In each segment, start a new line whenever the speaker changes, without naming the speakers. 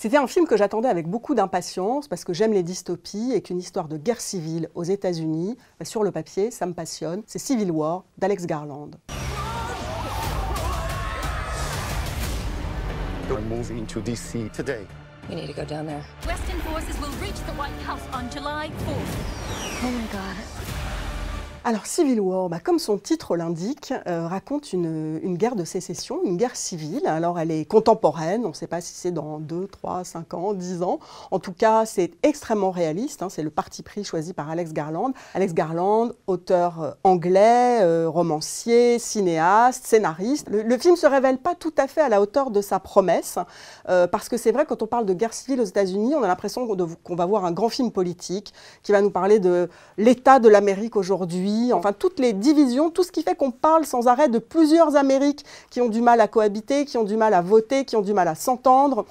C'était un film que j'attendais avec beaucoup d'impatience parce que j'aime les dystopies et qu'une histoire de guerre civile aux États-Unis, sur le papier, ça me passionne. C'est Civil War d'Alex Garland.
We're moving to DC today.
We need to go down there.
Western forces will reach the White House on July 4th.
Oh my God.
Alors Civil War, comme son titre l'indique, raconte une guerre de sécession, une guerre civile. Alors elle est contemporaine, on ne sait pas si c'est dans 2, 3, 5 ans, 10 ans. En tout cas, c'est extrêmement réaliste, c'est le parti pris choisi par Alex Garland. Alex Garland, auteur anglais, romancier, cinéaste, scénariste. Le film ne se révèle pas tout à fait à la hauteur de sa promesse, parce que c'est vrai, quand on parle de guerre civile aux États-Unis, on a l'impression qu'on va voir un grand film politique qui va nous parler de l'état de l'Amérique aujourd'hui, enfin toutes les divisions, tout ce qui fait qu'on parle sans arrêt de plusieurs Amériques qui ont du mal à cohabiter, qui ont du mal à voter, qui ont du mal à s'entendre.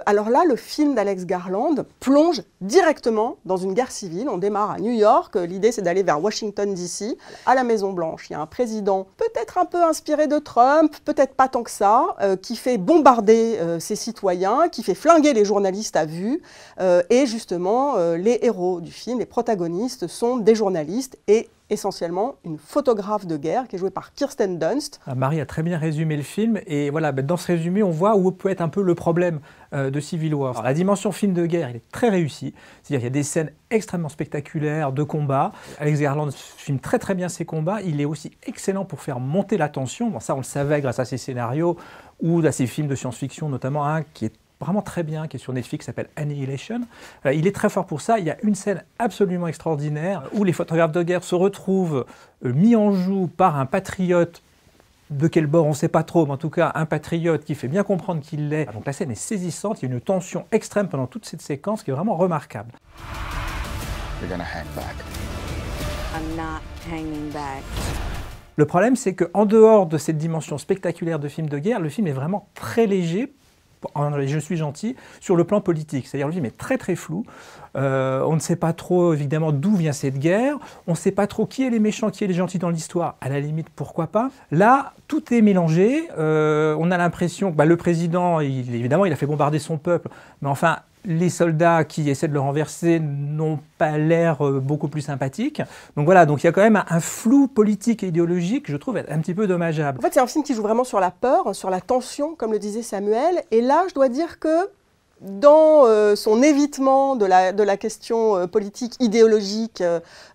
Alors là, le film d'Alex Garland plonge directement dans une guerre civile. On démarre à New York, l'idée c'est d'aller vers Washington DC. À la Maison-Blanche, il y a un président peut-être un peu inspiré de Trump, peut-être pas tant que ça, qui fait bombarder ses citoyens, qui fait flinguer les journalistes à vue. Et justement, les héros du film, les protagonistes, sont des journalistes et essentiellement une photographe de guerre qui est jouée par Kirsten Dunst.
Marie a très bien résumé le film et voilà, dans ce résumé, on voit où peut être un peu le problème de Civil War. Alors, la dimension film de guerre, elle est très réussie, c'est-à-dire qu'il y a des scènes extrêmement spectaculaires de combat. Alex Garland filme très très bien ses combats, il est aussi excellent pour faire monter la tension. Bon, ça on le savait grâce à ses scénarios ou à ses films de science-fiction, notamment un qui est vraiment très bien, qui est sur Netflix, qui s'appelle Annihilation. Il est très fort pour ça. Il y a une scène absolument extraordinaire où les photographes de guerre se retrouvent mis en joue par un patriote. De quel bord, on ne sait pas trop, mais en tout cas, un patriote qui fait bien comprendre qu'il l'est. Donc la scène est saisissante, il y a une tension extrême pendant toute cette séquence qui est vraiment remarquable.
You're gonna hang back.
I'm not hanging back.
Le problème, c'est qu'en dehors de cette dimension spectaculaire de film de guerre, le film est vraiment très léger. Je suis gentil, sur le plan politique. C'est-à-dire le film est très très flou. On ne sait pas trop évidemment d'où vient cette guerre. On ne sait pas trop qui est les méchants, qui est les gentils dans l'histoire. À la limite, pourquoi pas. Là, tout est mélangé. On a l'impression que le président, évidemment, il a fait bombarder son peuple. Mais enfin, les soldats qui essaient de le renverser n'ont pas l'air beaucoup plus sympathiques. Donc voilà, donc il y a quand même un flou politique et idéologique que je trouve un petit peu dommageable.
En fait, c'est un film qui joue vraiment sur la peur, sur la tension, comme le disait Samuel. Et là, je dois dire que dans son évitement de la question politique, idéologique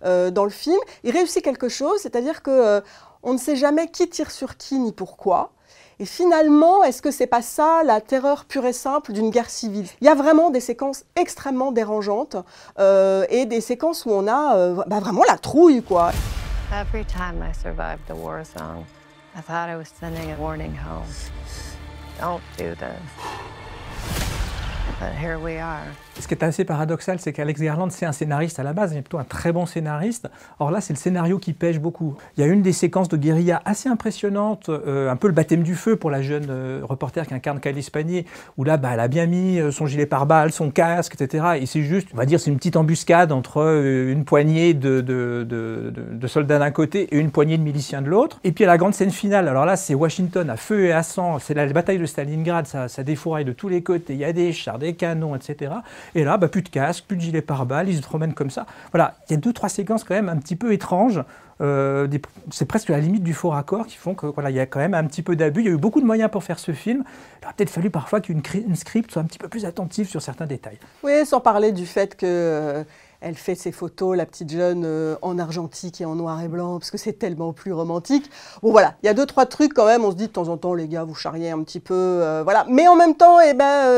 dans le film, il réussit quelque chose, c'est-à-dire qu'on ne sait jamais qui tire sur qui ni pourquoi. Et finalement, est-ce que c'est pas ça la terreur pure et simple d'une guerre civile? Il y a vraiment des séquences extrêmement dérangeantes et des séquences où on a vraiment la trouille, quoi.
Every time I survived the war zone, I thought I was sending a warning home. Don't do this. But here we are.
Ce qui est assez paradoxal, c'est qu'Alex Garland, c'est un scénariste à la base, il est plutôt un très bon scénariste. Or là, c'est le scénario qui pêche beaucoup. Il y a une des séquences de guérilla assez impressionnantes, un peu le baptême du feu pour la jeune reporter qui incarne Kyle Espanier, où là, elle a bien mis son gilet pare-balles, son casque, etc. Et c'est juste, on va dire, c'est une petite embuscade entre une poignée de soldats d'un côté et une poignée de miliciens de l'autre. Et puis, à la grande scène finale, alors là, c'est Washington à feu et à sang, c'est la bataille de Stalingrad, ça défouraille de tous les côtés, il y a des chars, des canons, etc. Et là, plus de casque, plus de gilet pare-balles, ils se promènent comme ça. Voilà, il y a 2-3 séquences quand même un petit peu étranges. C'est presque la limite du faux raccord qui font que voilà, il y a quand même un petit peu d'abus. Il y a eu beaucoup de moyens pour faire ce film. Il aurait peut-être fallu parfois qu'une script soit un petit peu plus attentive sur certains détails.
Oui, sans parler du fait que elle fait ses photos, la petite jeune, en argentique et en noir et blanc, parce que c'est tellement plus romantique. Bon voilà, il y a 2-3 trucs quand même, on se dit de temps en temps, les gars, vous charriez un petit peu, voilà. Mais en même temps,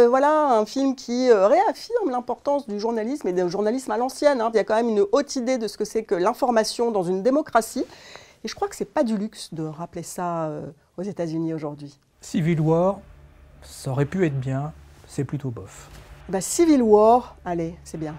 voilà, un film qui réaffirme l'importance du journalisme et du journalisme à l'ancienne. Il y a quand même une haute idée de ce que c'est que l'information dans une démocratie. Et je crois que c'est pas du luxe de rappeler ça aux États-Unis aujourd'hui.
Civil War, ça aurait pu être bien, c'est plutôt bof.
Civil War, allez, c'est bien.